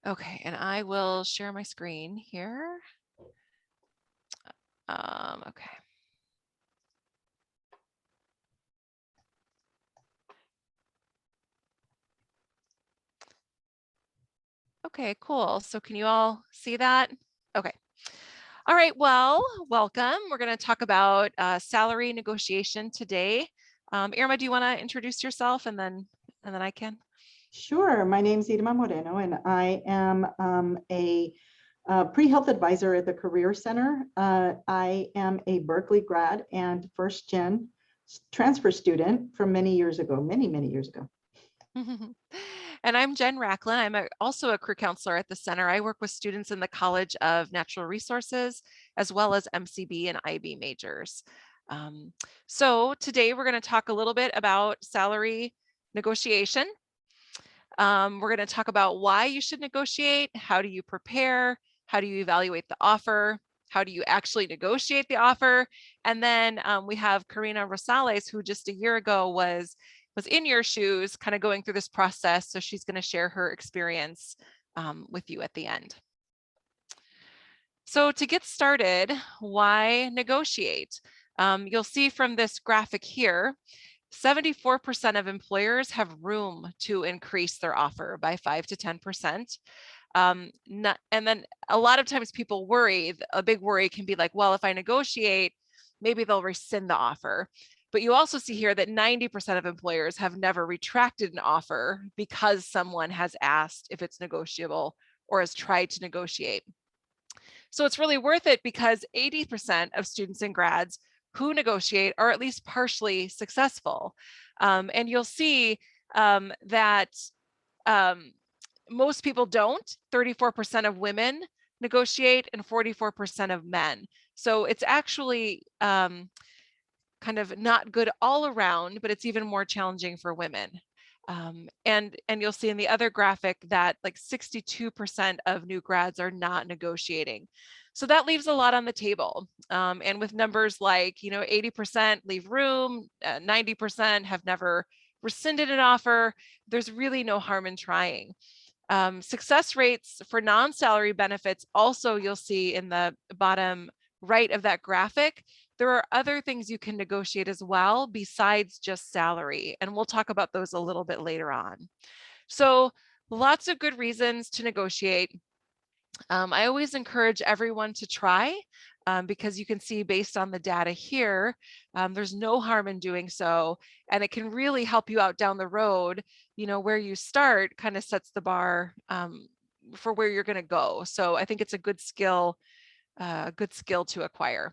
Okay, and I will share my screen here. Okay. Okay, cool. So can you all see that? Okay. All right, well, welcome. We're going to talk about salary negotiation today. Irma, do you want to introduce yourself and then I can? Sure. My name is Irma Moreno, and I am a pre-health advisor at the Career Center. I am a Berkeley grad and first-gen transfer student from many years ago, many years ago. And I'm Jen Racklin. I'm also a career counselor at the center. I work with students in the College of Natural Resources, as well as MCB and IB majors. So today we're going to talk a little bit about salary negotiation. We're going to talk about why you should negotiate, how do you prepare, how do you evaluate the offer, how do you actually negotiate the offer, and then we have Karina Rosales, who just a year ago was in your shoes, kind of going through this process. So she's going to share her experience with you at the end. So to get started, why negotiate? You'll see from this graphic here, 74% of employers have room to increase their offer by 5 to 10%. And then a lot of times people worry, a big worry can be like, well, if I negotiate, maybe they'll rescind the offer. But you also see here that 90% of employers have never retracted an offer because someone has asked if it's negotiable or has tried to negotiate. So it's really worth it because 80% of students and grads who negotiate are at least partially successful. And you'll see that most people don't. 34% of women negotiate and 44% of men. So it's actually kind of not good all around, but it's even more challenging for women. And you'll see in the other graphic that like 62% of new grads are not negotiating. So that leaves a lot on the table. And with numbers like, 80% leave room, 90% have never rescinded an offer, there's really no harm in trying. Success rates for non-salary benefits also you'll see in the bottom right of that graphic. There are other things you can negotiate as well besides just salary, and we'll talk about those a little bit later on. So lots of good reasons to negotiate. I always encourage everyone to try because you can see based on the data here, there's no harm in doing so. And it can really help you out down the road. Where you start kind of sets the bar for where you're going to go. So I think it's a good skill to acquire.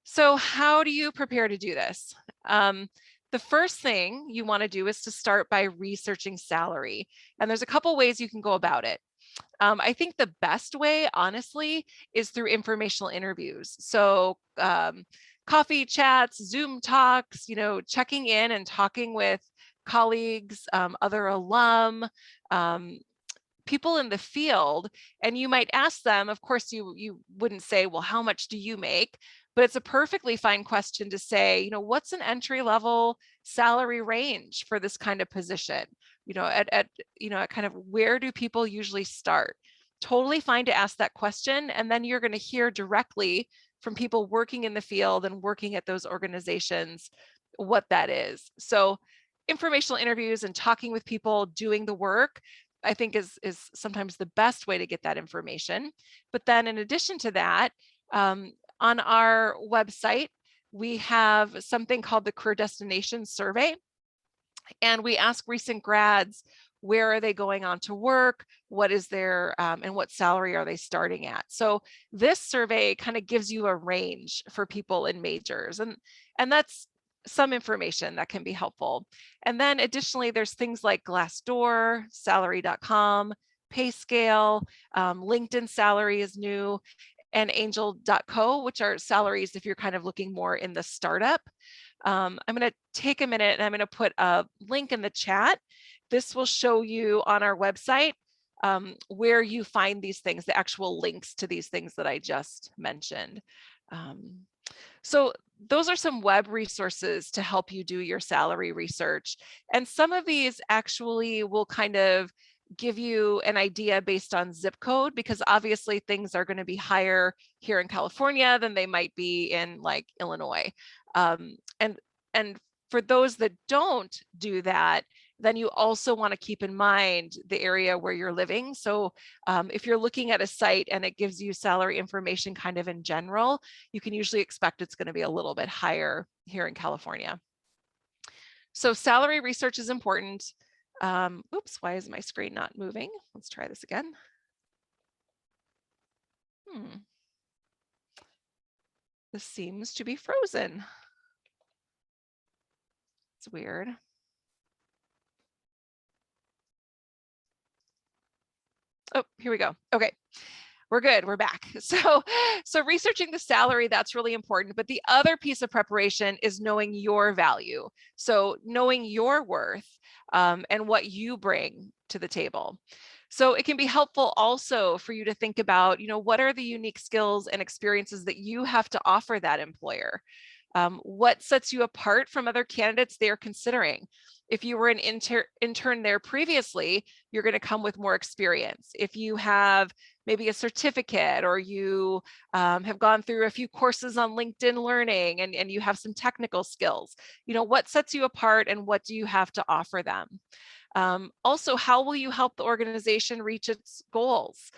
So how do you prepare to do this? The first thing you want to do is to start by researching salary. And there's a couple ways you can go about it. I think the best way, honestly, is through informational interviews. So coffee chats, Zoom talks, checking in and talking with colleagues, other alum, people in the field, and you might ask them, of course, you wouldn't say, well, how much do you make? But it's a perfectly fine question to say, what's an entry level salary range for this kind of position? At kind of where do people usually start? Totally fine to ask that question. And then you're going to hear directly from people working in the field and working at those organizations what that is. So informational interviews and talking with people doing the work, I think is sometimes the best way to get that information. But then in addition to that, on our website, we have something called the Career Destination Survey. And we ask recent grads, where are they going on to work? What is their, and what salary are they starting at? So this survey kind of gives you a range for people in majors. And that's some information that can be helpful. And then additionally, there's things like Glassdoor, salary.com, PayScale, LinkedIn Salary is new, and angel.co, which are salaries if you're kind of looking more in the startup. I'm going to take a minute and I'm going to put a link in the chat. This will show you on our website where you find these things, the actual links to these things that I just mentioned. So those are some web resources to help you do your salary research. And some of these actually will kind of give you an idea based on zip code, because obviously things are going to be higher here in California than they might be in like Illinois. And for those that don't do that, then you also want to keep in mind the area where you're living. So if you're looking at a site and it gives you salary information kind of in general, you can usually expect it's going to be a little bit higher here in California. So salary research is important. Oops, why is my screen not moving? Let's try this again. This seems to be frozen. It's weird. Oh, here we go. Okay, we're good. We're back. So researching the salary, that's really important. But the other piece of preparation is knowing your value. So knowing your worth and what you bring to the table. So it can be helpful also for you to think about, what are the unique skills and experiences that you have to offer that employer? What sets you apart from other candidates they are considering? If you were an intern there previously, you're going to come with more experience. If you have maybe a certificate, or you have gone through a few courses on LinkedIn Learning, and you have some technical skills, what sets you apart and what do you have to offer them? Also, how will you help the organization reach its goals?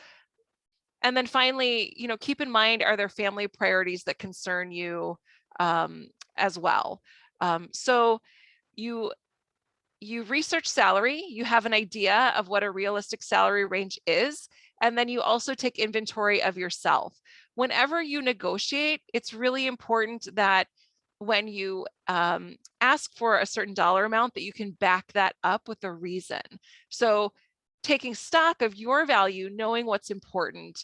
And then finally, keep in mind, are there family priorities that concern you as well? So you research salary, you have an idea of what a realistic salary range is, and then you also take inventory of yourself. Whenever you negotiate, it's really important that when you ask for a certain dollar amount, that you can back that up with a reason. So taking stock of your value, knowing what's important,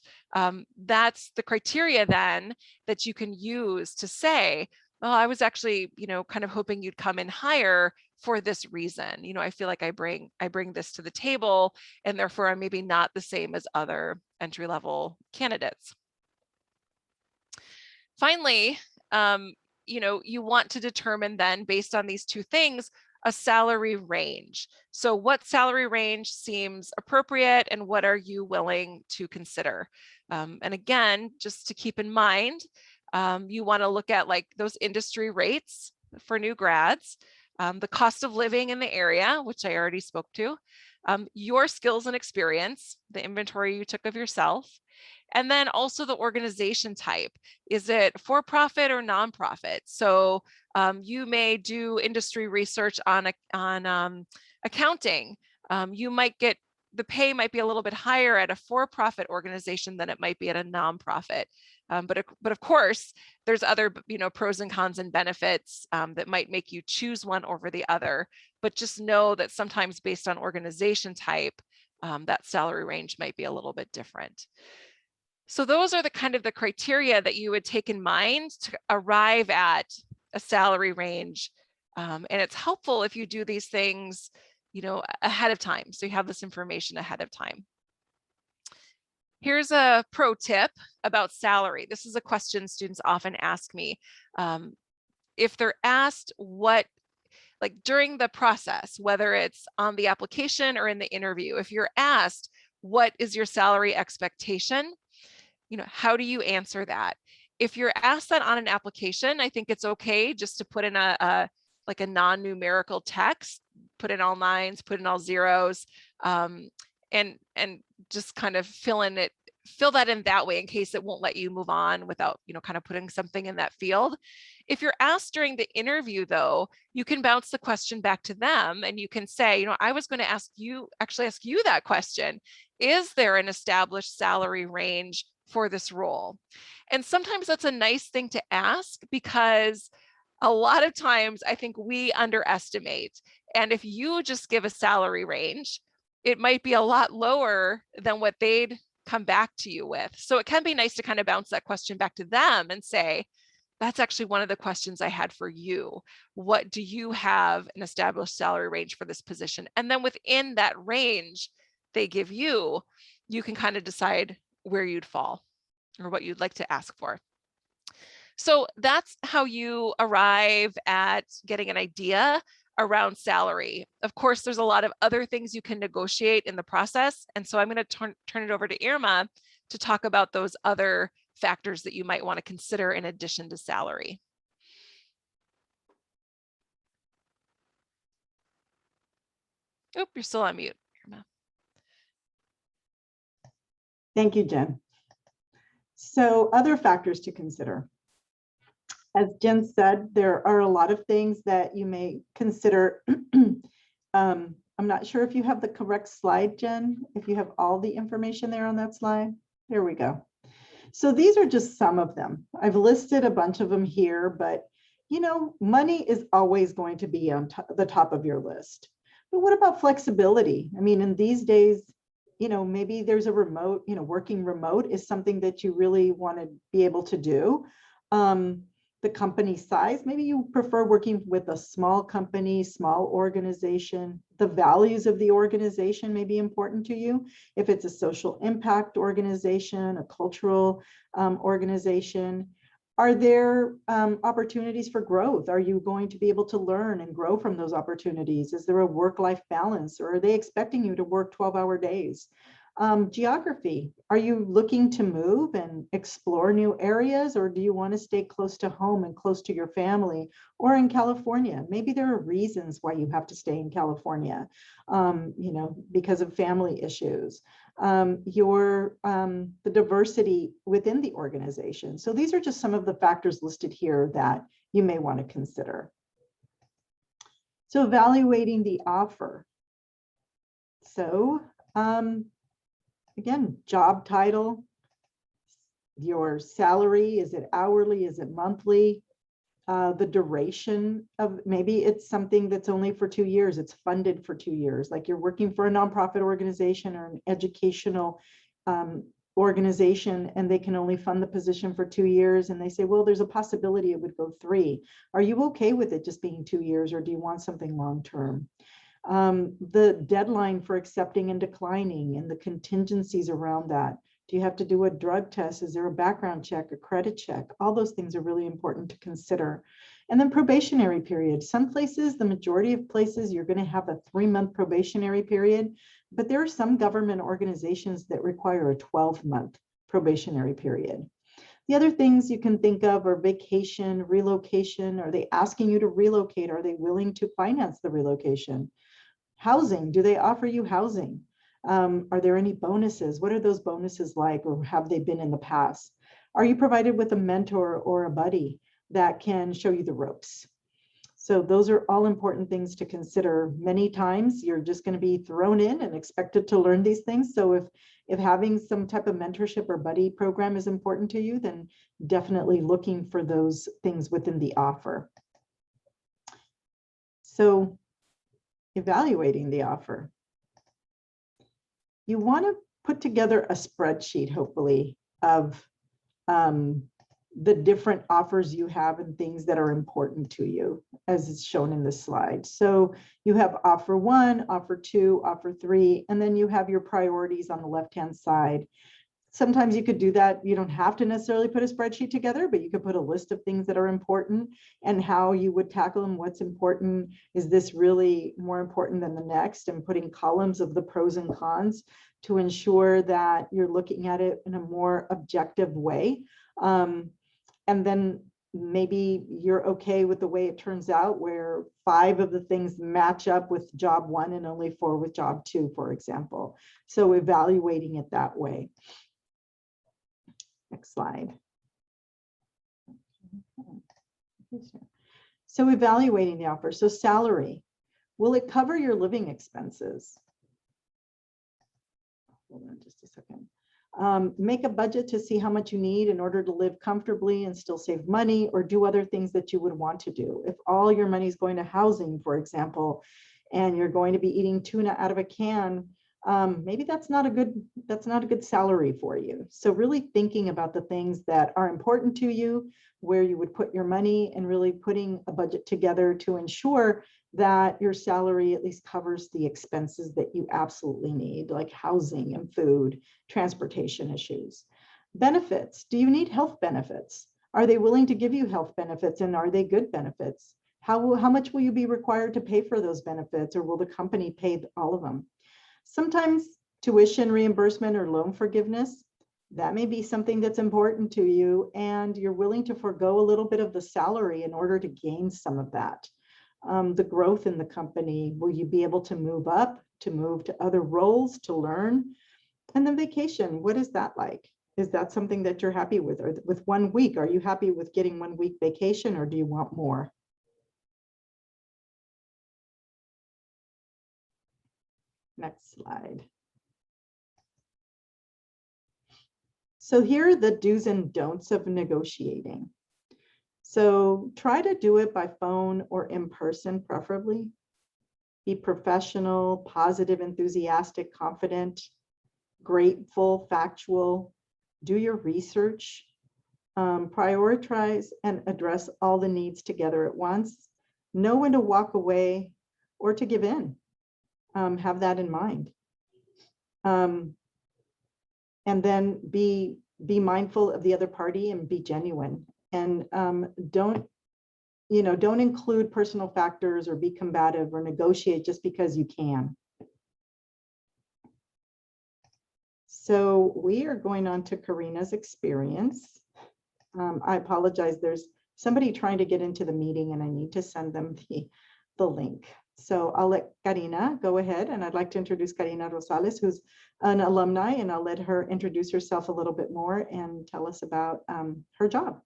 that's the criteria then that you can use to say, well, I was actually, kind of hoping you'd come in higher for this reason. I feel like I bring this to the table, and therefore I'm maybe not the same as other entry-level candidates. Finally, you want to determine then, based on these two things, a salary range. So what salary range seems appropriate, and what are you willing to consider? And again, just to keep in mind, you want to look at like those industry rates for new grads, the cost of living in the area, which I already spoke to, your skills and experience, the inventory you took of yourself, and then also the organization type. Is it for-profit or nonprofit? So you may do industry research on accounting. You might get, the pay might be a little bit higher at a for-profit organization than it might be at a nonprofit. But of course, there's other pros and cons and benefits that might make you choose one over the other. But just know that sometimes based on organization type, that salary range might be a little bit different. So those are the kind of the criteria that you would take in mind to arrive at a salary range. And it's helpful if you do these things, ahead of time. So you have this information ahead of time. Here's a pro tip about salary. This is a question students often ask me. If they're asked like during the process, whether it's on the application or in the interview, if you're asked, what is your salary expectation? How do you answer that? If you're asked that on an application, I think it's okay just to put in a non-numerical text, put in all nines, put in all zeros, and just kind of fill that in that way in case it won't let you move on without, kind of putting something in that field. If you're asked during the interview though, you can bounce the question back to them and you can say, I was going to ask you that question. Is there an established salary range for this role? And sometimes that's a nice thing to ask, because a lot of times I think we underestimate. And if you just give a salary range, it might be a lot lower than what they'd come back to you with. So it can be nice to kind of bounce that question back to them and say, that's actually one of the questions I had for you. What do you have an established salary range for this position? And then within that range they give you, you can kind of decide where you'd fall or what you'd like to ask for. So that's how you arrive at getting an idea around salary. Of course, there's a lot of other things you can negotiate in the process. And so I'm going to turn it over to Irma to talk about those other factors that you might want to consider in addition to salary. Oh, you're still on mute, Irma. Thank you, Jen. So other factors to consider. As Jen said, there are a lot of things that you may consider. I'm not sure if you have the correct slide, Jen, if you have all the information there on that slide. There we go. So these are just some of them. I've listed a bunch of them here, but you know, money is always going to be on the top of your list. But what about flexibility? I mean, in these days, you know, maybe there's a remote, you know, working remote is something that you really want to be able to do. The company size, maybe you prefer working with a small company, small organization. The values of the organization may be important to you. If it's a social impact organization, a cultural organization, are there opportunities for growth? Are you going to be able to learn and grow from those opportunities? Is there a work-life balance, or are they expecting you to work 12-hour days? Geography, are you looking to move and explore new areas, or do you want to stay close to home and close to your family, or in California? Maybe there are reasons why you have to stay in California, you know, because of family issues. The diversity within the organization. So these are just some of the factors listed here that you may want to consider. So evaluating the offer. So again, job title, your salary, is it hourly, is it monthly? The duration of, maybe it's something that's only for 2 years, it's funded for 2 years, like you're working for a nonprofit organization or an educational organization, and they can only fund the position for 2 years, and they say, well, there's a possibility it would go 3. Are you okay with it just being 2 years, or do you want something long-term? The deadline for accepting and declining and the contingencies around that. Do you have to do a drug test? Is there a background check, a credit check? All those things are really important to consider. And then probationary period. Some places, the majority of places, you're going to have a 3-month probationary period, but there are some government organizations that require a 12-month probationary period. The other things you can think of are vacation, relocation. Are they asking you to relocate? Are they willing to finance the relocation? Housing, do they offer you housing? Are there any bonuses? What are those bonuses like, or have they been in the past? Are you provided with a mentor or a buddy that can show you the ropes? So those are all important things to consider. Many times you're just going to be thrown in and expected to learn these things. So if having some type of mentorship or buddy program is important to you, then definitely looking for those things within the offer. So evaluating the offer. You want to put together a spreadsheet, hopefully, of the different offers you have and things that are important to you, as is shown in this slide. So you have offer 1, offer 2, offer 3, and then you have your priorities on the left-hand side. Sometimes you could do that. You don't have to necessarily put a spreadsheet together, but you could put a list of things that are important and how you would tackle them. What's important? Is this really more important than the next? And putting columns of the pros and cons to ensure that you're looking at it in a more objective way. And then maybe you're okay with the way it turns out, where 5 of the things match up with job 1 and only 4 with job 2, for example. So evaluating it that way. Next slide. So evaluating the offer. So salary, will it cover your living expenses? Hold on just a second. Make a budget to see how much you need in order to live comfortably and still save money, or do other things that you would want to do. If all your money is going to housing, for example, and you're going to be eating tuna out of a can, maybe that's not a good salary for you. So really thinking about the things that are important to you, where you would put your money, and really putting a budget together to ensure that your salary at least covers the expenses that you absolutely need, like housing and food, transportation issues. Benefits, do you need health benefits? Are they willing to give you health benefits, and are they good benefits? How much will you be required to pay for those benefits, or will the company pay all of them? Sometimes tuition reimbursement or loan forgiveness, that may be something that's important to you, and you're willing to forego a little bit of the salary in order to gain some of that. The growth in the company, will you be able to move up, to move to other roles, to learn? And then vacation, what is that like? Is that something that you're happy with? Or with 1 week, are you happy with getting 1 week vacation, or do you want more? Next slide. So here are the do's and don'ts of negotiating. So try to do it by phone or in person, preferably. Be professional, positive, enthusiastic, confident, grateful, factual. Do your research. Prioritize and address all the needs together at once. Know when to walk away or to give in. Have that in mind. And then be mindful of the other party and be genuine. And don't include personal factors or be combative or negotiate just because you can. So we are going on to Karina's experience. I apologize, there's somebody trying to get into the meeting and I need to send them the link. So I'll let Karina go ahead, and I'd like to introduce Karina Rosales, who's an alumni, and I'll let her introduce herself a little bit more and tell us about her job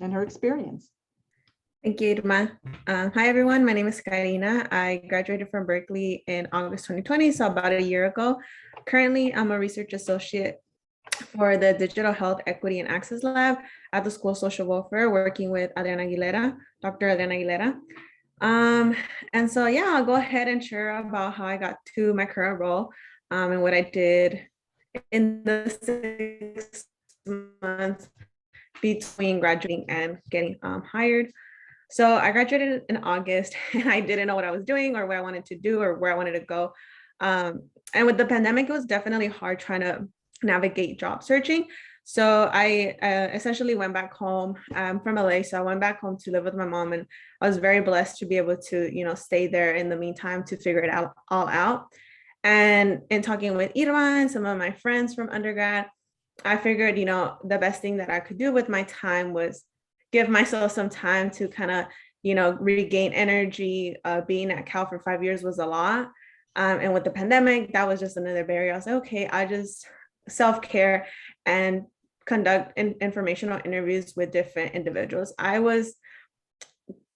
and her experience. Thank you, Irma. Hi, everyone. My name is Karina. I graduated from Berkeley in August 2020, so about a year ago. Currently, I'm a research associate for the Digital Health Equity and Access Lab at the School of Social Welfare, working with Adriana Aguilera, Dr. Adriana Aguilera. And so, yeah, I'll go ahead and share about how I got to my current role and what I did in the 6 months between graduating and getting hired. So I graduated in August and I didn't know what I was doing or what I wanted to do or where I wanted to go. And with the pandemic, it was definitely hard trying to navigate job searching. So I essentially went back home. I'm from LA, so I went back home to live with my mom, and I was very blessed to be able to, stay there in the meantime to figure it all out. And in talking with Irma and some of my friends from undergrad, I figured, the best thing that I could do with my time was give myself some time to kind of, regain energy. Being at Cal for 5 years was a lot. And with the pandemic, that was just another barrier. I was like, okay, I just self-care and conduct informational interviews with different individuals. I was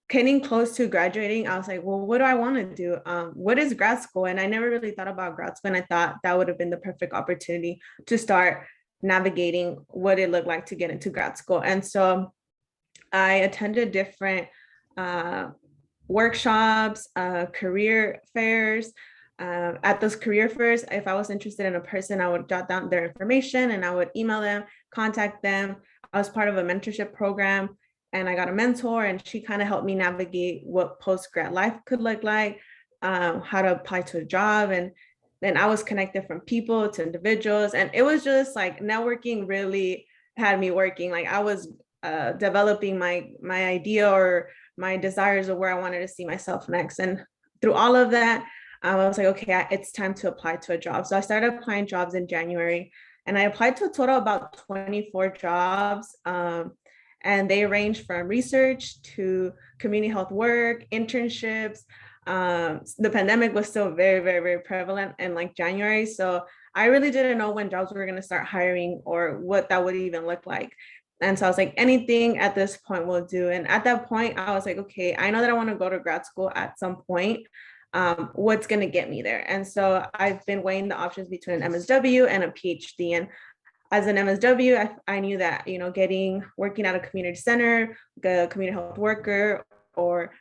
getting close to graduating. I was like, well, what do I want to do? What is grad school? And I never really thought about grad school. And I thought that would have been the perfect opportunity to start navigating what it looked like to get into grad school. And so I attended different workshops, career fairs. At those career fairs, if I was interested in a person, I would jot down their information and I would email them, contact them. I was part of a mentorship program and I got a mentor, and she kind of helped me navigate what post-grad life could look like, how to apply to a job. And then I was connected from people to individuals. And it was just like networking really had me working. Like I was developing my idea or my desires of where I wanted to see myself next. And through all of that, I was like, okay, it's time to apply to a job. So I started applying jobs in January, and I applied to a total of about 24 jobs. And they range from research to community health work, internships. The pandemic was still very, very, very prevalent in like January. So I really didn't know when jobs were going to start hiring or what that would even look like. And so I was like, anything at this point will do. And at that point, I was like, okay, I know that I want to go to grad school at some point. What's going to get me there? And so I've been weighing the options between an MSW and a PhD. And as an MSW, I knew that, working at a community center, a community health worker, or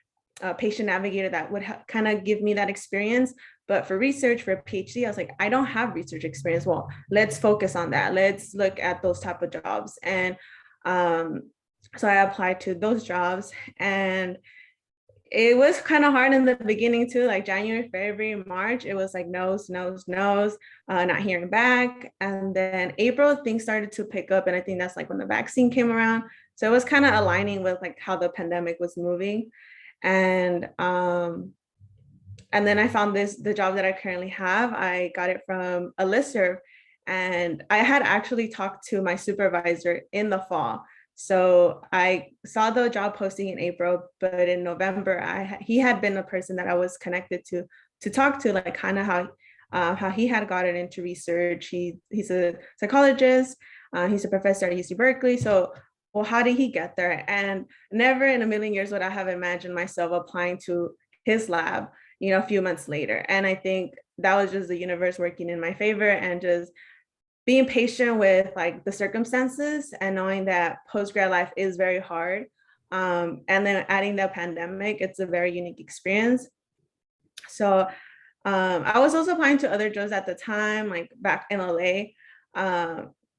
a patient navigator, that would kind of give me that experience. But for research, for a PhD, I was like, I don't have research experience. Well, let's focus on that. Let's look at those type of jobs. And so I applied to those jobs, and it was kind of hard in the beginning too, like January, February, March, it was like no's, not hearing back. And then April, things started to pick up. And I think that's like when the vaccine came around. So it was kind of aligning with like how the pandemic was moving. And then I found the job that I currently have. I got it from a listserv, and I had actually talked to my supervisor in the fall. So I saw the job posting in April, but in November, he had been a person that I was connected to talk to, like kind of how he had gotten into research. He's a psychologist. He's a professor at UC Berkeley. So, well, how did he get there? And never in a million years would I have imagined myself applying to his lab, a few months later. And I think that was just the universe working in my favor, and just being patient with like the circumstances and knowing that post-grad life is very hard. And then adding the pandemic, it's a very unique experience. So I was also applying to other jobs at the time, like back in LA.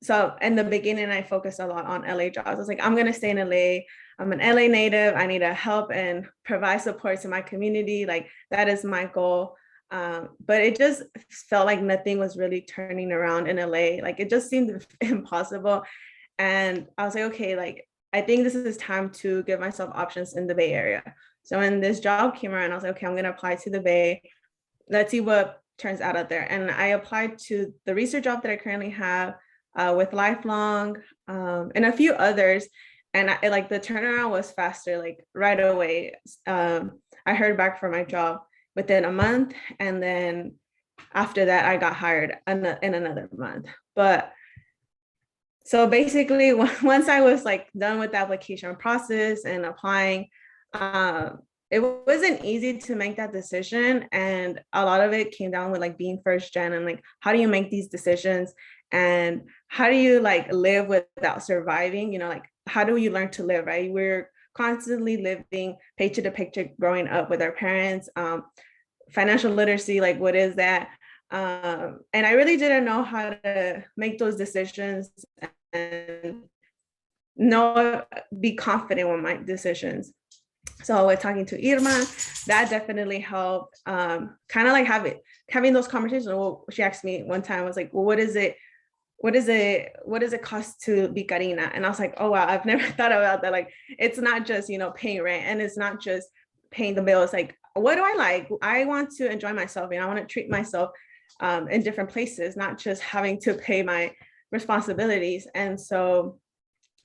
So in the beginning, I focused a lot on LA jobs. I was like, I'm going to stay in LA. I'm an LA native. I need to help and provide support to my community. Like that is my goal. But it just felt like nothing was really turning around in LA. Like it just seemed impossible. And I was like, okay, like I think this is time to give myself options in the Bay Area. So when this job came around, I was like, okay, I'm going to apply to the Bay. Let's see what turns out there. And I applied to the research job that I currently have with Lifelong and a few others. And like the turnaround was faster, like right away. I heard back from my job within a month. And then after that, I got hired in another month. But so basically, once I was like done with the application process and applying, it wasn't easy to make that decision. And a lot of it came down with like being first gen and like, how do you make these decisions? And how do you like live without surviving? Like, how do you learn to live, right? We're constantly living paycheck to paycheck growing up with our parents. Financial literacy, like what is that? And I really didn't know how to make those decisions and be confident with my decisions. So with talking to Irma, that definitely helped. Kind of like having those conversations. Well, she asked me one time, I was like, well, what does it cost to be Karina? And I was like, oh wow, I've never thought about that. Like, it's not just, paying rent, and it's not just paying the bills. Like, what do I like? I want to enjoy myself, I want to treat myself in different places, not just having to pay my responsibilities. And so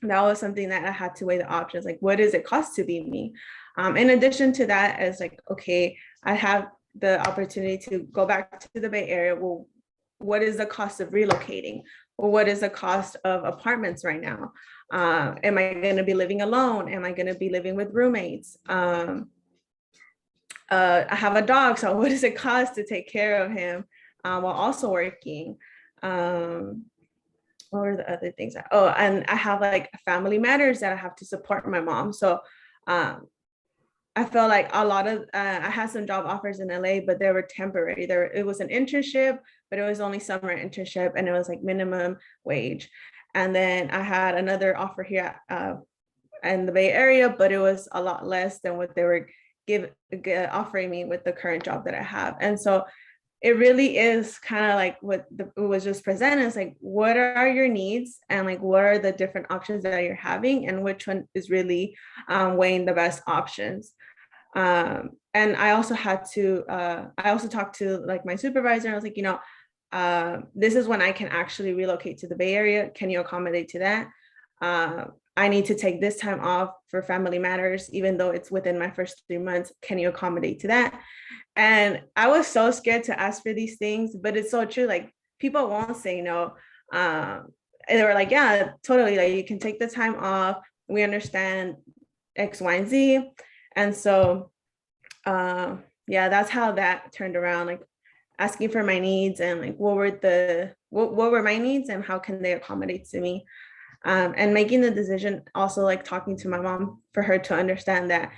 that was something that I had to weigh the options. Like, what does it cost to be me? In addition to that, as like, okay, I have the opportunity to go back to the Bay Area. Well, what is the cost of relocating? Or what is the cost of apartments right now? Am I going to be living alone? Am I going to be living with roommates? I have a dog, so what does it cost to take care of him while also working? What were the other things? And I have like family matters that I have to support my mom. So I felt like a lot of, I had some job offers in LA, but they were temporary. It was an internship, but it was only summer internship, and it was like minimum wage. And then I had another offer here in the Bay Area, but it was a lot less than what they were offering me with the current job that I have. And so it really is kind of like what was just presented. It's like, what are your needs, and like, what are the different options that you're having, and which one is really weighing the best options. And I also talked to like my supervisor, and I was like, this is when I can actually relocate to the Bay Area. Can you accommodate to that? I need to take this time off for family matters, even though it's within my first 3 months. Can you accommodate to that? And I was so scared to ask for these things, but it's so true. Like, people won't say no. And they were like, yeah, totally. Like, you can take the time off. We understand X, Y, and Z. And so, yeah, that's how that turned around. Like, asking for my needs, and like, what were my needs, and how can they accommodate to me? And making the decision, also like talking to my mom for her to understand that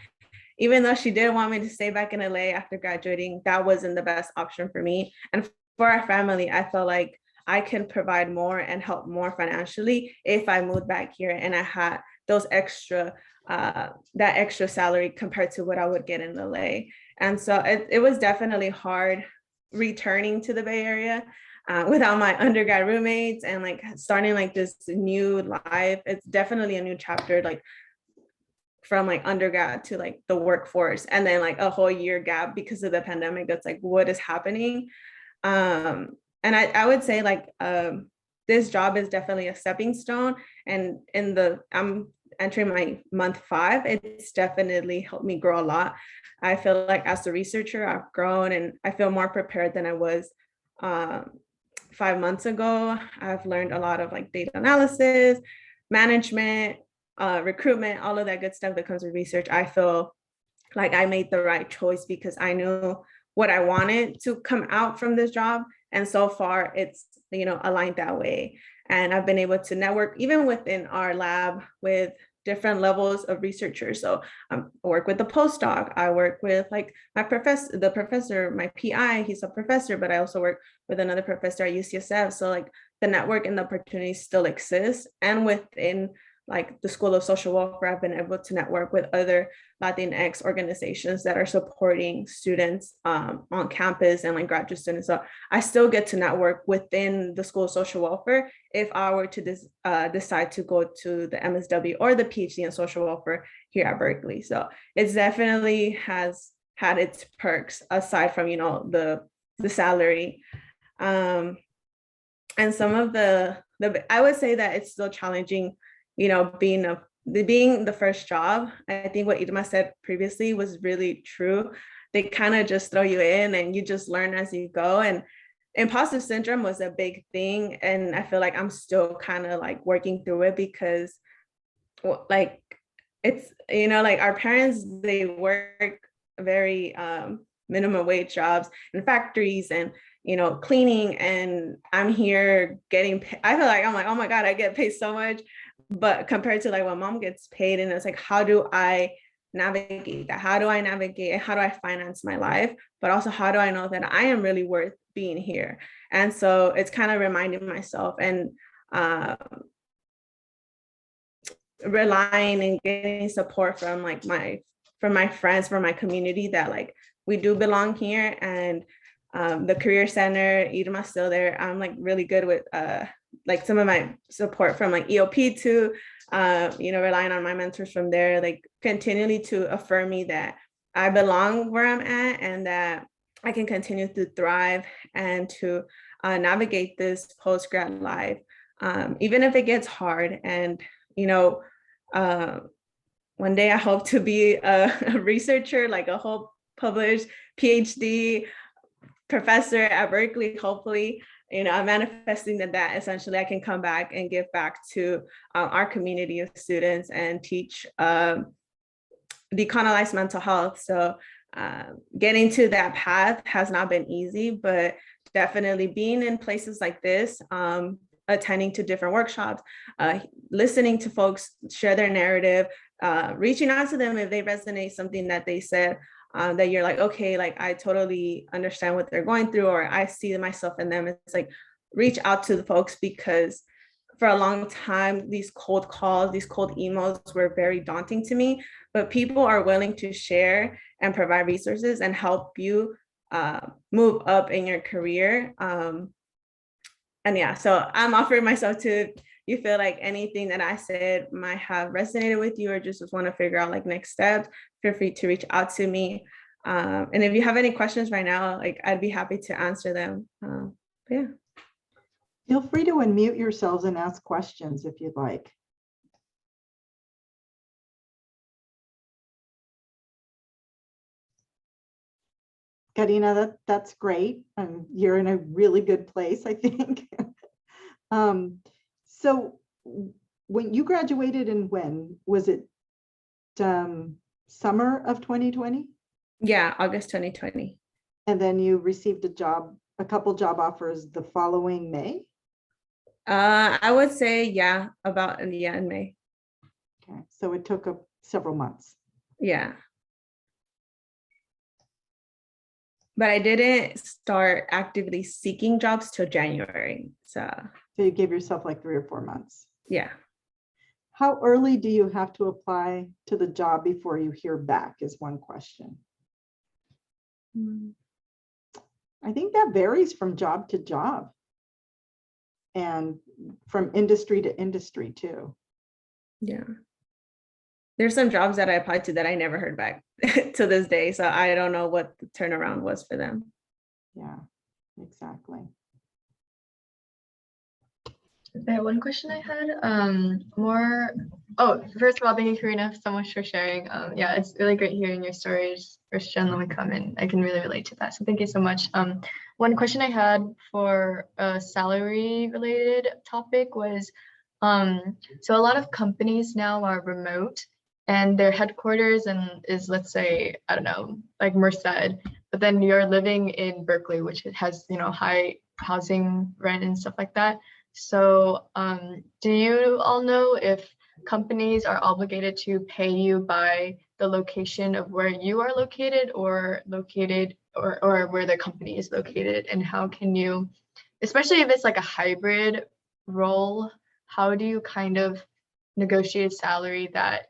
even though she did want me to stay back in LA after graduating, that wasn't the best option for me. And for our family, I felt like I can provide more and help more financially if I moved back here and I had those that extra salary compared to what I would get in LA. And so it was definitely hard returning to the Bay Area without my undergrad roommates and like starting like this new life. It's definitely a new chapter. Like, from like undergrad to like the workforce, and then like a whole year gap because of the pandemic. That's like, what is happening? And I would say like this job is definitely a stepping stone. And I'm entering my month 5. It's definitely helped me grow a lot. I feel like as a researcher, I've grown and I feel more prepared than I was 5 months ago. I've learned a lot of like data analysis, management, recruitment, all of that good stuff that comes with research. I feel like I made the right choice because I knew what I wanted to come out from this job. And so far it's, aligned that way. And I've been able to network even within our lab with different levels of researchers. So I work with the postdoc. I work with like my professor, my PI, he's a professor, but I also work with another professor at UCSF. So like the network and the opportunities still exist. And within like the School of Social Welfare, I've been able to network with other Latinx organizations that are supporting students on campus and like graduate students. So I still get to network within the School of Social Welfare if I were to decide to go to the MSW or the PhD in social welfare here at Berkeley. So it definitely has had its perks aside from, the salary. And some of the I would say that it's still challenging, being the first job. I think what Irma said previously was really true. They kind of just throw you in and you just learn as you go. And imposter syndrome was a big thing. And I feel like I'm still kind of like working through it because like it's, like our parents, they work very minimum wage jobs in factories and cleaning, and I'm here getting paid. I feel like I'm like, oh my God, I get paid so much. But compared to like what mom gets paid, and it's like, how do I navigate that? How do I navigate? How do I finance my life? But also, how do I know that I am really worth being here? And so it's kind of reminding myself and relying and getting support from like my friends, from my community, that like we do belong here. And the Career Center, Irma's still there. I'm like really good with like some of my support from like EOP too, relying on my mentors from there, like continually to affirm me that I belong where I'm at and that I can continue to thrive and to navigate this post-grad life, even if it gets hard. And, one day I hope to be a researcher, like a whole published PhD professor at Berkeley, hopefully. I'm manifesting that essentially I can come back and give back to our community of students and teach decolonize mental health. So getting to that path has not been easy, but definitely being in places like this, attending to different workshops, listening to folks share their narrative, reaching out to them if they resonate something that they said, that you're like, okay, like I totally understand what they're going through, or I see myself in them. It's like, reach out to the folks, because for a long time, these cold calls, these cold emails were very daunting to me, but people are willing to share and provide resources and help you move up in your career. And yeah, so I'm offering myself to, you feel like anything that I said might have resonated with you, or just want to figure out like next steps, feel free to reach out to me. And if you have any questions right now, like I'd be happy to answer them. Yeah. Feel free to unmute yourselves and ask questions if you'd like. Karina, that's great. You're in a really good place, I think. So when you graduated, and when was it? Summer of 2020? Yeah, August 2020. And then you received a couple job offers the following May? I would say, yeah, about in May. Okay, so it took several months. Yeah. But I didn't start actively seeking jobs till January. So you gave yourself like 3 or 4 months. Yeah. How early do you have to apply to the job before you hear back is one question. I think that varies from job to job and from industry to industry too. Yeah. There's some jobs that I applied to that I never heard back to this day. So I don't know what the turnaround was for them. Yeah, exactly. One question I had, first of all, thank you, Karina, so much for sharing. Yeah, it's really great hearing your stories, first gen low income, and I can really relate to that. So thank you so much. One question I had for a salary related topic was, so a lot of companies now are remote and their headquarters is, let's say, I don't know, like Merced, but then you're living in Berkeley, which has, high housing rent and stuff like that. So do you all know if companies are obligated to pay you by the location of where you are located or where the company is located? And how can you, especially if it's like a hybrid role, how do you kind of negotiate salary that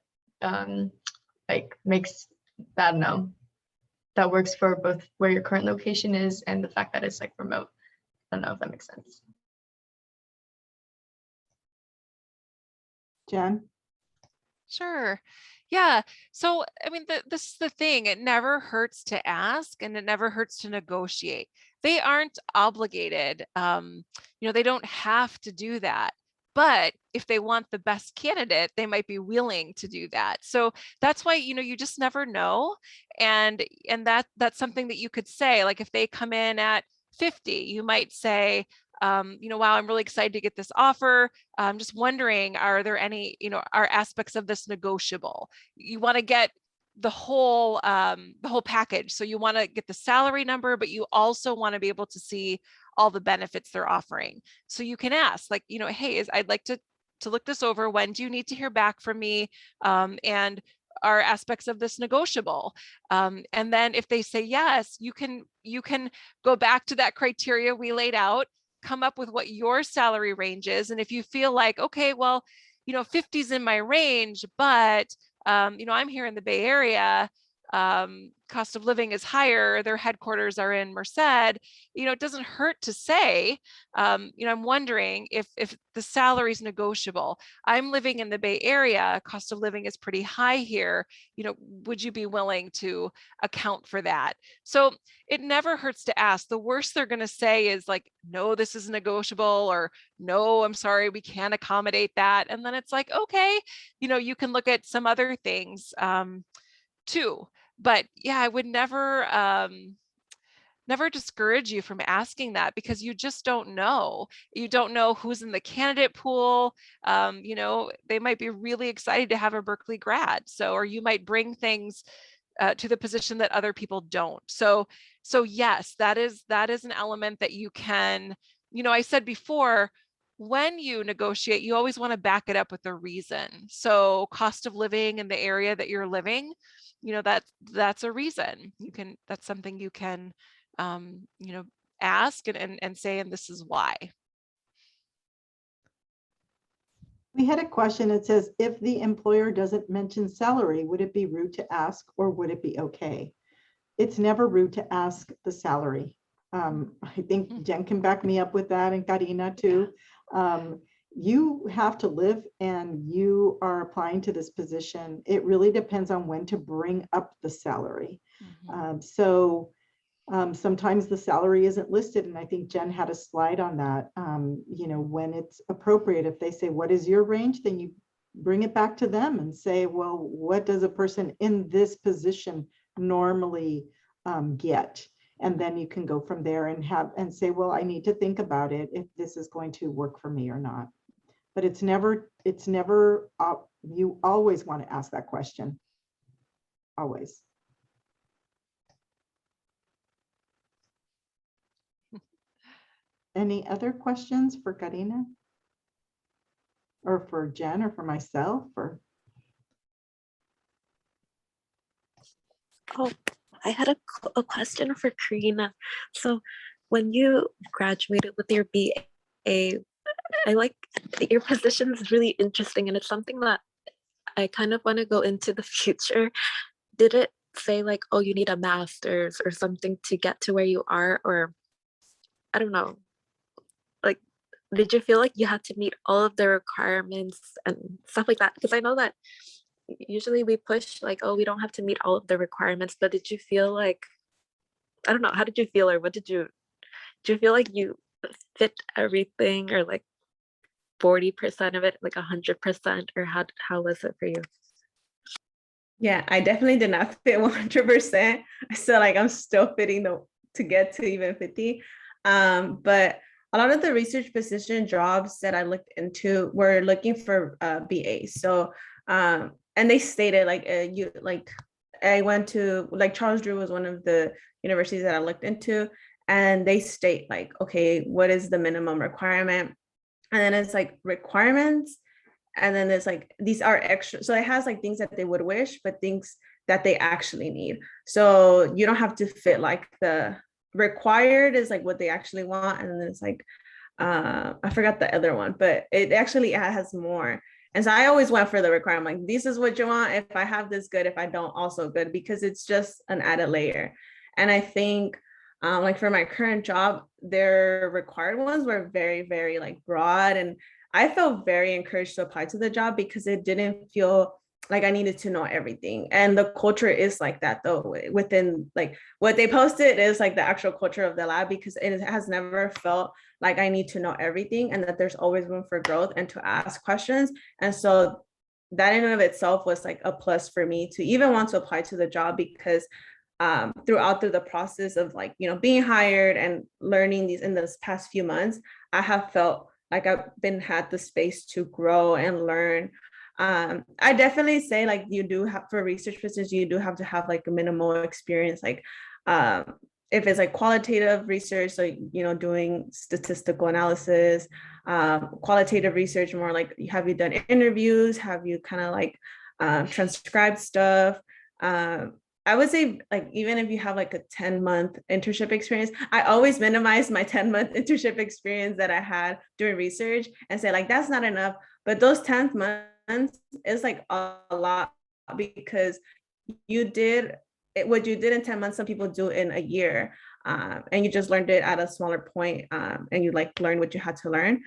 makes that, that works for both where your current location is and the fact that it's like remote? I don't know if that makes sense. Jen? Sure. Yeah. So, I mean, this is the thing. It never hurts to ask and it never hurts to negotiate. They aren't obligated. They don't have to do that. But if they want the best candidate, they might be willing to do that. So that's why, you just never know. And that's something that you could say, like if they come in at 50, you might say, wow, I'm really excited to get this offer. I'm just wondering, are there any, are aspects of this negotiable? You want to get the whole package. So you want to get the salary number, but you also want to be able to see all the benefits they're offering. So you can ask, like, hey, I'd like to look this over. When do you need to hear back from me? And are aspects of this negotiable? And then if they say yes, you can go back to that criteria we laid out, come up with what your salary range is. And if you feel like, okay, well, 50 is in my range, but I'm here in the Bay Area, cost of living is higher, their headquarters are in Merced, it doesn't hurt to say, I'm wondering if the salary is negotiable. I'm living in the Bay Area, cost of living is pretty high here, would you be willing to account for that? So it never hurts to ask. The worst they're going to say is like, no, this is negotiable, or no, I'm sorry, we can't accommodate that. And then it's like, okay, you can look at some other things too. But yeah, I would never discourage you from asking that, because you just don't know. You don't know who's in the candidate pool. They might be really excited to have a Berkeley grad. So, or you might bring things to the position that other people don't. So yes, that is an element that you can, I said before, when you negotiate, you always want to back it up with a reason. So cost of living in the area that you're living, that's a reason. That's something you can, ask and say, and this is why. We had a question. It says, if the employer doesn't mention salary, would it be rude to ask, or would it be okay? It's never rude to ask the salary. I think Jen can back me up with that, and Karina too. You have to live and you are applying to this position. It really depends on when to bring up the salary. Sometimes the salary isn't listed, and I think Jen had a slide on that. When it's appropriate, if they say, what is your range, then you bring it back to them and say, well, what does a person in this position normally get? And then you can go from there and say, well, I need to think about it if this is going to work for me or not. But it's never, you always want to ask that question. Always. Any other questions for Karina? Or for Jen, or for myself, or? Oh, I had a question for Karina. So when you graduated with your BA, I like your position is really interesting, and it's something that I kind of want to go into the future. Did it say like, oh, you need a master's or something to get to where you are? Or I don't know, like, did you feel like you had to meet all of the requirements and stuff like that? Because I know that usually we push like, oh, we don't have to meet all of the requirements, but did you feel like, I don't know, how did you feel, or did you feel like you fit everything, or like 40% of it, like 100%, or how was it for you? Yeah, I definitely did not fit 100%. I feel like I'm still fitting to get to even 50. But a lot of the research position jobs that I looked into were looking for BAs. So, and they stated like I went to, like, Charles Drew was one of the universities that I looked into, and they state like, okay, what is the minimum requirement? And then it's like requirements, and then there's like these are extra, so it has like things that they would wish, but things that they actually need. So you don't have to fit like the required is like what they actually want, and then it's like I forgot the other one, but it actually has more. And so I always went for the requirement, like, this is what you want. If I have this, good. If I don't, also good, because it's just an added layer. And I think like for my current job, their required ones were very, very like broad. And I felt very encouraged to apply to the job because it didn't feel like I needed to know everything. And the culture is like that though, within like what they posted is like the actual culture of the lab, because it has never felt like I need to know everything, and that there's always room for growth and to ask questions. And so that in and of itself was like a plus for me to even want to apply to the job, because through the process of like, you know, being hired and learning these in this past few months, I have felt like I've had the space to grow and learn. I definitely say like you do have, for research positions, you do have to have like a minimal experience, like if it's like qualitative research, so you know, doing statistical analysis, qualitative research, more like, have you done interviews? Have you kind of like transcribed stuff? I would say like even if you have like a 10-month internship experience, I always minimize my 10-month internship experience that I had doing research and say like that's not enough. But those 10 months is like a lot, because you did what you did in 10 months, some people do in a year. And you just learned it at a smaller point, and you like learned what you had to learn.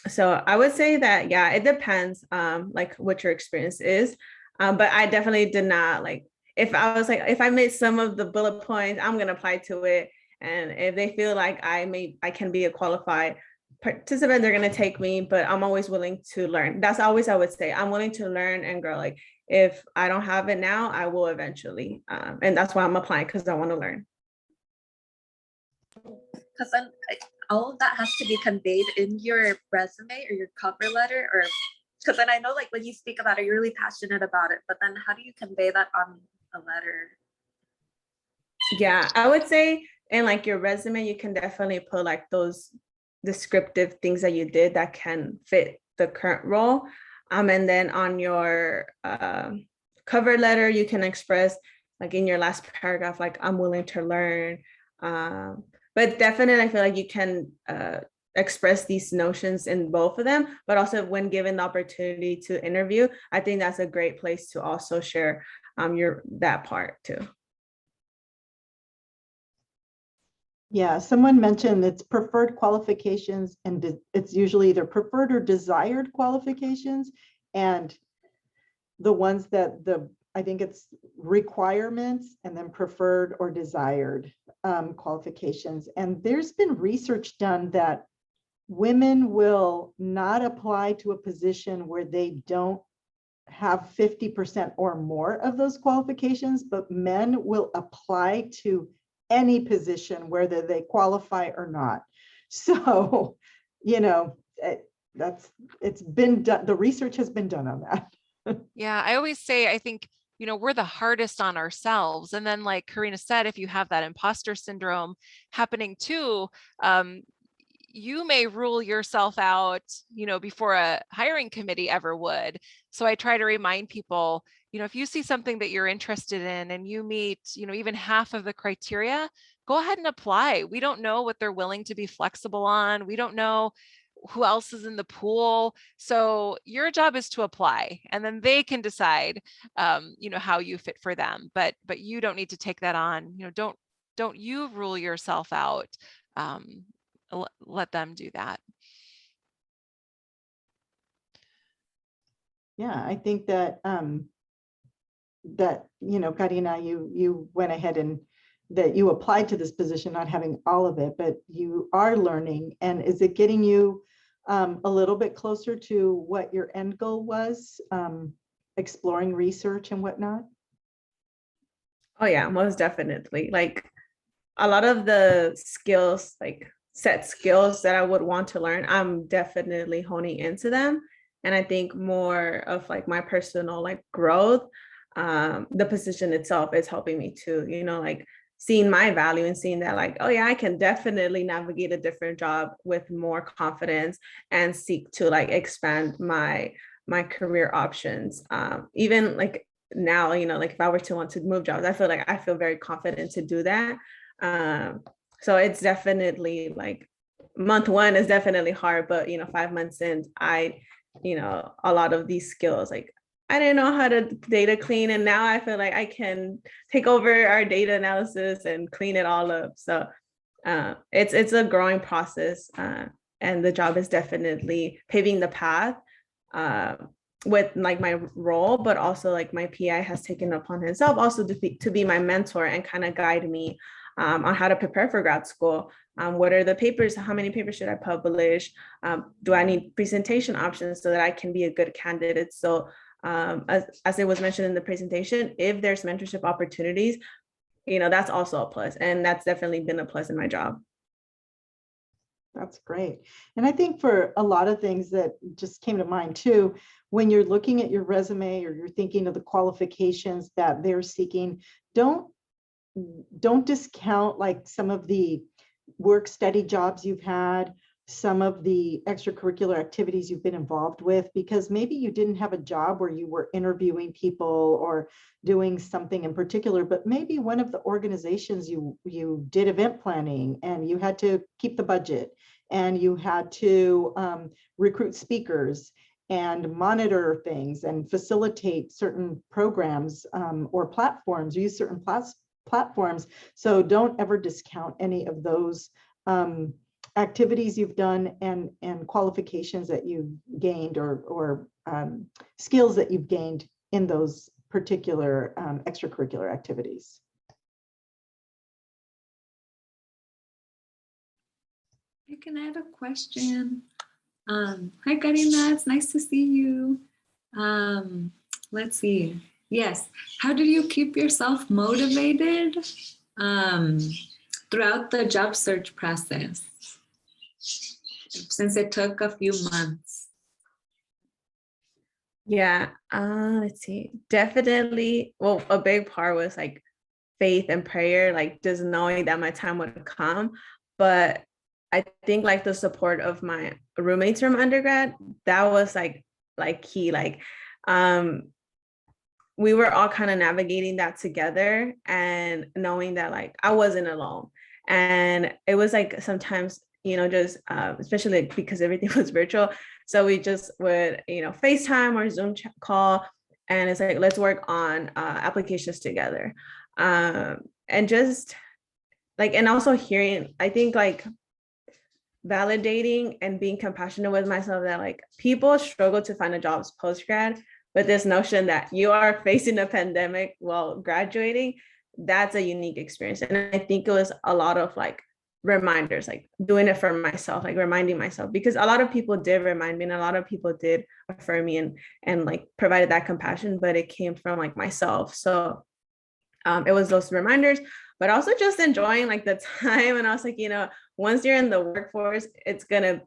So I would say that, yeah, it depends like what your experience is. But I definitely did not like, if I was like, if I made some of the bullet points, I'm gonna apply to it. And if they feel like I can be a qualified participant, they're gonna take me, but I'm always willing to learn. That's always, I would say, I'm willing to learn and grow. Like if I don't have it now, I will eventually. And that's why I'm applying, because I want to learn. Because then all of that has to be conveyed in your resume or your cover letter, or because then I know like when you speak about it, you're really passionate about it, but then how do you convey that on a letter? Yeah, I would say in like your resume, you can definitely put like those descriptive things that you did that can fit the current role. And then on your cover letter, you can express like in your last paragraph, like I'm willing to learn. But definitely, I feel like you can express these notions in both of them, but also when given the opportunity to interview, I think that's a great place to also share that part too. Yeah, someone mentioned it's preferred qualifications, and it's usually either preferred or desired qualifications, and the ones that I think it's requirements and then preferred or desired qualifications. And there's been research done that women will not apply to a position where they don't have 50% or more of those qualifications, but men will apply to any position, whether they qualify or not. So, you know, it's been done. The research has been done on that. Yeah, I always say, I think, you know, we're the hardest on ourselves. And then like Karina said, if you have that imposter syndrome happening too, you may rule yourself out, you know, before a hiring committee ever would. So I try to remind people, you know, if you see something that you're interested in and you meet, you know, even half of the criteria, go ahead and apply. We don't know what they're willing to be flexible on. We don't know who else is in the pool. So your job is to apply, and then they can decide, you know, how you fit for them. But you don't need to take that on. You know, don't you rule yourself out. Let them do that. Yeah, I think that that, Karina, you went ahead and that you applied to this position, not having all of it, but you are learning. And is it getting you a little bit closer to what your end goal was, exploring research and whatnot? Oh yeah, most definitely. Like a lot of the skills, like set skills that I would want to learn, I'm definitely honing into them. And I think more of like my personal like growth, the position itself is helping me too, like seeing my value and seeing that like, oh yeah, I can definitely navigate a different job with more confidence and seek to like expand my career options. Even like now, like if I were to want to move jobs, I feel very confident to do that. So it's definitely like month one is definitely hard, but 5 months in, a lot of these skills, like I didn't know how to data clean, and now I feel like I can take over our data analysis and clean it all up. So it's a growing process, and the job is definitely paving the path with like my role, but also like my PI has taken upon himself also to be my mentor and kind of guide me on how to prepare for grad school. What are the papers? How many papers should I publish? Do I need presentation options so that I can be a good candidate? So as it was mentioned in the presentation, if there's mentorship opportunities, that's also a plus. And that's definitely been a plus in my job. That's great. And I think for a lot of things that just came to mind too, when you're looking at your resume or you're thinking of the qualifications that they're seeking, don't discount like some of the work study jobs you've had, some of the extracurricular activities you've been involved with, because maybe you didn't have a job where you were interviewing people or doing something in particular, but maybe one of the organizations you did event planning and you had to keep the budget and you had to recruit speakers and monitor things and facilitate certain programs or platforms, use certain platforms. So don't ever discount any of those activities you've done and qualifications that you've gained or skills that you've gained in those particular extracurricular activities. I can add a question. Hi, Karina, it's nice to see you. Let's see. Yes, how do you keep yourself motivated throughout the job search process, since it took a few months? Yeah, let's see. Definitely, well, a big part was like faith and prayer, like just knowing that my time would come. But I think like the support of my roommates from undergrad, that was like key. Like we were all kind of navigating that together and knowing that like I wasn't alone. And it was like sometimes, just especially like, because everything was virtual. So we just would, FaceTime or Zoom call. And it's like, let's work on applications together. And just like, and also hearing, I think like validating and being compassionate with myself that like people struggle to find a job post-grad, but this notion that you are facing a pandemic while graduating, that's a unique experience. And I think it was a lot of like reminders, like doing it for myself, like reminding myself, because a lot of people did remind me and a lot of people did affirm me and like provided that compassion, but it came from like myself. So it was those reminders, but also just enjoying like the time. And I was like, once you're in the workforce, it's gonna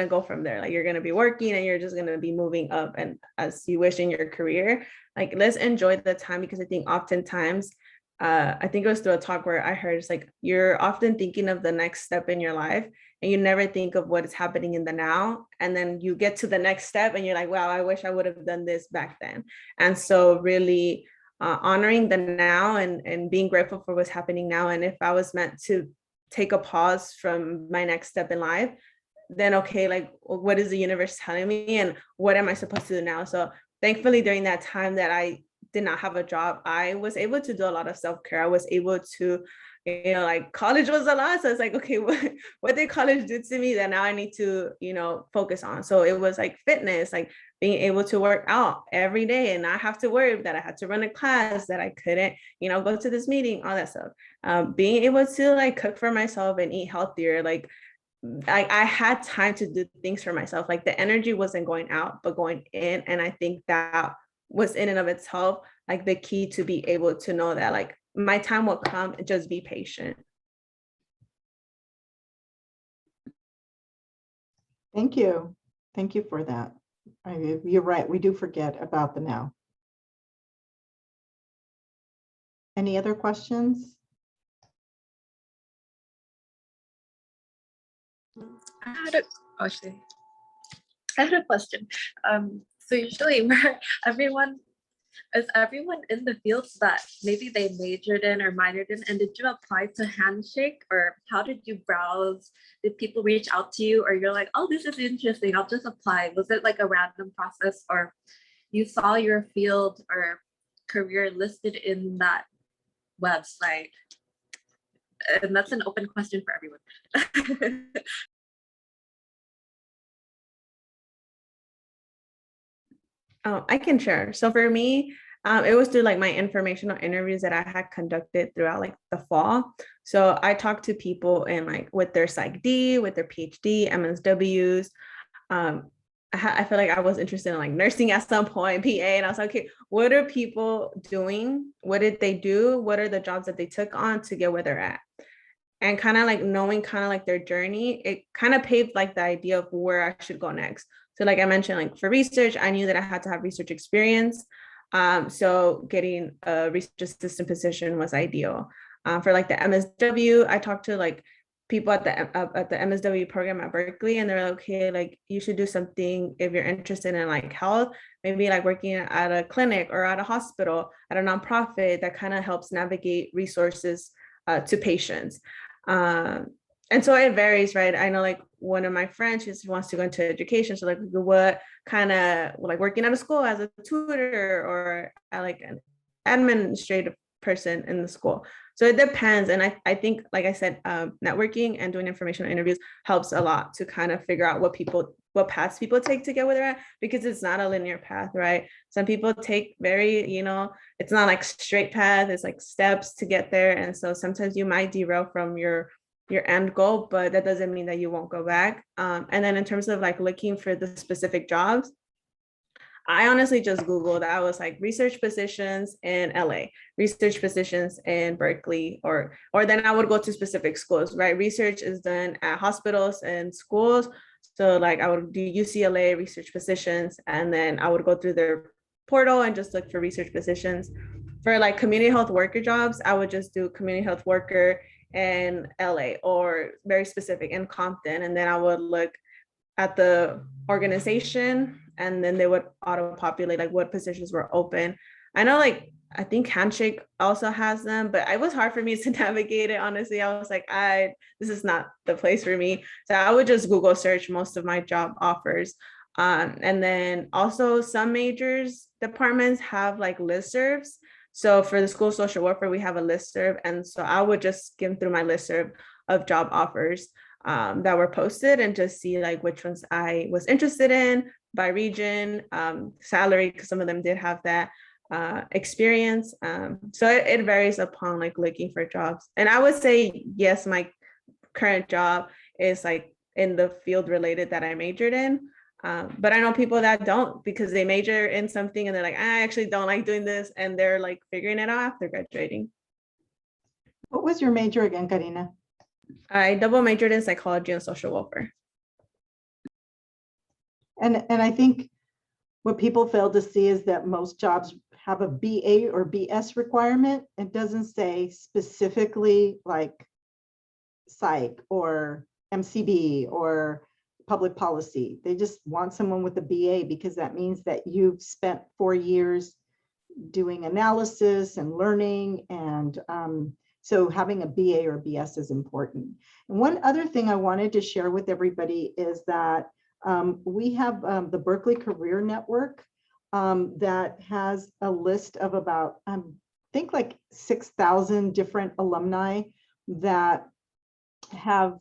go from there. Like you're gonna be working and you're just gonna be moving up and as you wish in your career. Like let's enjoy the time, because I think oftentimes, I think it was through a talk where I heard it's like you're often thinking of the next step in your life and you never think of what is happening in the now. And then you get to the next step and you're like, wow, I wish I would have done this back then. And so really honoring the now and being grateful for what's happening now. And if I was meant to take a pause from my next step in life, then okay, like what is the universe telling me and what am I supposed to do now? So thankfully during that time that I did not have a job, I was able to do a lot of self-care. I was able to, you know, like college was a lot. So it's like, okay, what did college do to me that now I need to, you know, focus on? So it was like fitness, like being able to work out every day and not have to worry that I had to run a class, that I couldn't, you know, go to this meeting, all that stuff. Being able to like cook for myself and eat healthier, like I had time to do things for myself. Like the energy wasn't going out, but going in. And I think that was in and of itself, like the key to be able to know that like my time will come and just be patient. Thank you. Thank you for that. You're right. We do forget about the now. Any other questions? I had a, oh, actually, I had a question. So usually where is everyone in the fields that maybe they majored in or minored in, and did you apply to Handshake, or how did you browse? Did people reach out to you, or you're like, oh, this is interesting, I'll just apply? Was it like a random process, or you saw your field or career listed in that website? And that's an open question for everyone. I can share. So for me, it was through like my informational interviews that I had conducted throughout like the fall. So I talked to people in like with their Psych D, with their PhD, MSWs. I feel like I was interested in like nursing at some point, PA, and I was like, okay, what are people doing? What did they do? What are the jobs that they took on to get where they're at? And kind of like knowing kind of like their journey, it kind of paved like the idea of where I should go next. So like I mentioned, like for research, I knew that I had to have research experience. So getting a research assistant position was ideal. For like the MSW, I talked to like people at the MSW program at Berkeley, and they're like, okay, like you should do something if you're interested in like health, maybe like working at a clinic or at a hospital, at a nonprofit that kind of helps navigate resources to patients. And so it varies, right? I know like one of my friends, she just wants to go into education. So like what kind of like working at a school as a tutor or like an administrative person in the school. So it depends. And I think, like I said, networking and doing informational interviews helps a lot to kind of figure out what paths people take to get where they're at, because it's not a linear path, right? Some people take very, you know, it's not like straight path, it's like steps to get there. And so sometimes you might derail from your end goal, but that doesn't mean that you won't go back. And then in terms of like looking for the specific jobs, I honestly just Googled. I was like research positions in LA, research positions in Berkeley, or then I would go to specific schools, right? Research is done at hospitals and schools. So like I would do UCLA research positions, and then I would go through their portal and just look for research positions. For like community health worker jobs, I would just do community health worker in LA, or very specific in Compton. And then I would look at the organization, and then they would auto populate like what positions were open. I know like I think Handshake also has them, but it was hard for me to navigate it. Honestly, I was like, this is not the place for me. So I would just Google search most of my job offers. And then also some majors departments have like listservs. So for the school social welfare, we have a listserv. And so I would just skim through my listserv of job offers that were posted and just see like which ones I was interested in by region, salary, because some of them did have that experience. So it varies upon like looking for jobs. And I would say, yes, my current job is like in the field related that I majored in. But I know people that don't, because they major in something and they're like, I actually don't like doing this. And they're like figuring it out after graduating. What was your major again, Karina? I double majored in psychology and social welfare. And I think what people fail to see is that most jobs have a BA or BS requirement. It doesn't say specifically like psych or MCB or public policy. They just want someone with a BA, because that means that you've spent 4 years doing analysis and learning. And so having a BA or BS is important. And one other thing I wanted to share with everybody is that we have the Berkeley Career Network that has a list of about, I think like 6,000 different alumni that have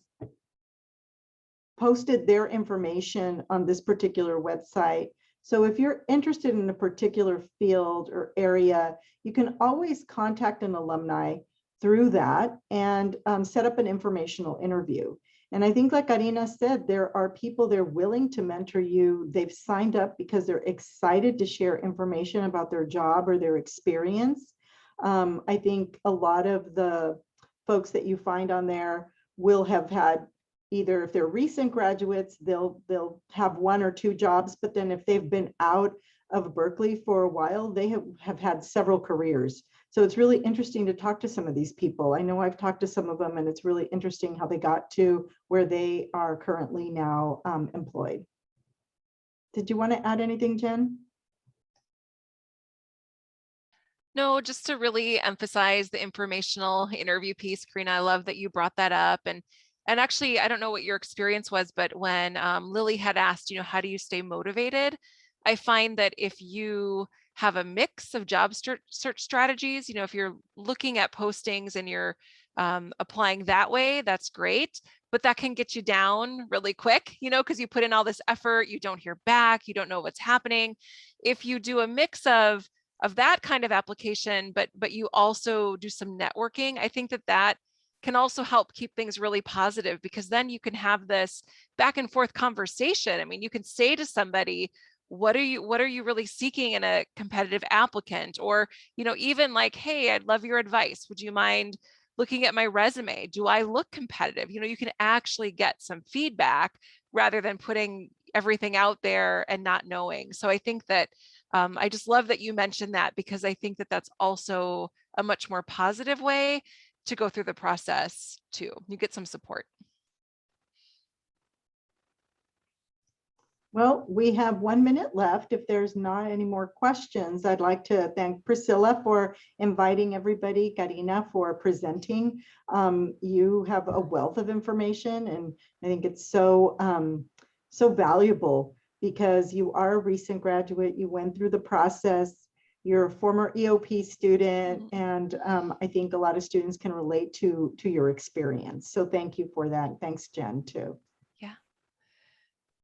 posted their information on this particular website. So if you're interested in a particular field or area, you can always contact an alumni through that and set up an informational interview. And I think, like Karina said, there are people there willing to mentor you. They've signed up because they're excited to share information about their job or their experience. I think a lot of the folks that you find on there will have had, either if they're recent graduates, they'll have 1 or 2 jobs, but then if they've been out of Berkeley for a while, they have had several careers. So it's really interesting to talk to some of these people. I know I've talked to some of them, and it's really interesting how they got to where they are currently now employed. Did you want to add anything, Jen? No, just to really emphasize the informational interview piece, Karina, I love that you brought that up. And actually, I don't know what your experience was, but when Lily had asked, how do you stay motivated? I find that if you have a mix of job search strategies, if you're looking at postings and you're applying that way, that's great. But that can get you down really quick, because you put in all this effort, you don't hear back, you don't know what's happening. If you do a mix of that kind of application, but you also do some networking, I think that can also help keep things really positive, because then you can have this back and forth conversation. I mean, you can say to somebody, what are you really seeking in a competitive applicant? Or, even like, hey, I'd love your advice. Would you mind looking at my resume? Do I look competitive? You can actually get some feedback rather than putting everything out there and not knowing. So I think that I just love that you mentioned that, because I think that that's also a much more positive way to go through the process too. You get some support. Well, we have 1 minute left. If there's not any more questions, I'd like to thank Priscilla for inviting everybody, Karina for presenting. You have a wealth of information, and I think it's so valuable, because you are a recent graduate. You went through the process. You're a former EOP student, and I think a lot of students can relate to your experience. So thank you for that. Thanks, Jen, too.